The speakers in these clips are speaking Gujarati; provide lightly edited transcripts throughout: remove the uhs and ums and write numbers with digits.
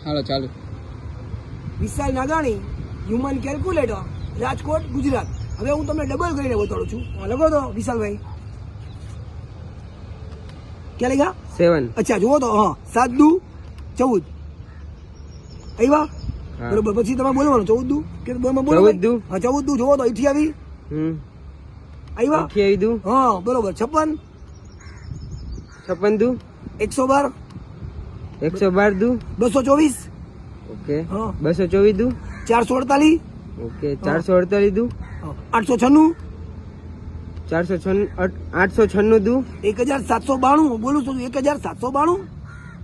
હાલો ચાલુ. વિશાલ નાગાણી, હ્યુમન કેલ્ક્યુલેટર, રાજકોટ, ગુજરાત. હવે હું તમને ડબલ કરીને બતાડું છું. લખો તો વિશાલભાઈ. ક્યાં લખ્યા? 7. અચ્છા જુઓ તો, હા 7 દુ 14 આવ્યા બરોબર. પછી તમે બોલવાનું 14 દુ કે બોલો. 14 દુ. હા 14 દુ જુઓ તો 28 આવ્યા. 28 દુ. હા બરોબર. 56 56 દુ. 112 112 દુ. 224 ઓકે. હા 224 દુ. 448 ઓકે. 448 દુ. 896 896 દુ. 1792 બોલું છું. 1792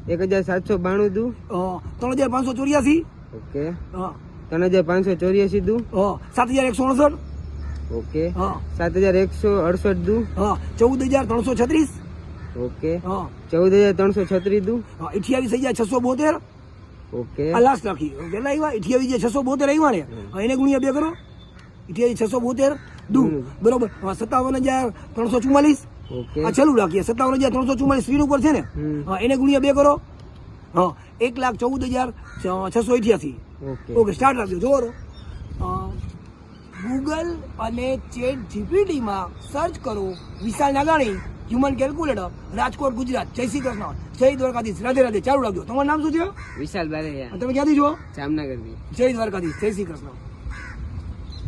1792 દુ. 3584 ઓકે. 3584 દુ. 7168 ઓકે. હા 7168 દુ. 14336 ઓકે. 14336 દુ. 28672 ઓકે. આ લાસ્ટ રાખી. કેટલા આવ્યા? 28672 આવ્યા ને. એને ગુણ્યા 2 કરો. 28672 દુ બરોબર. 57344 ઓકે. આ ચાલુ રાખીએ. 57344 સ્ક્રીન ઉપર છે ને. હા એને ગુણ્યા 2 કરો. હા 1,14,688. ઓકે સ્ટાર્ટ રાખજો. જોવો તો ગૂગલ અને ચેટ જીપીટીમાં સર્ચ કરો વિશાલ નાગાણી, હ્યુમન કેલ્ક્યુલેટર, રાજકોટ, ગુજરાત. જય શ્રી કૃષ્ણ, જય દ્વારકાધીશ, રાધે રાધે. ચાલુ રાખજો. તમારું નામ શું છે? વિશાલ બારૈયા. તમે ક્યાંથી છો? જામનગરથી. જય દ્વારકાધીશ, જય શ્રી કૃષ્ણ.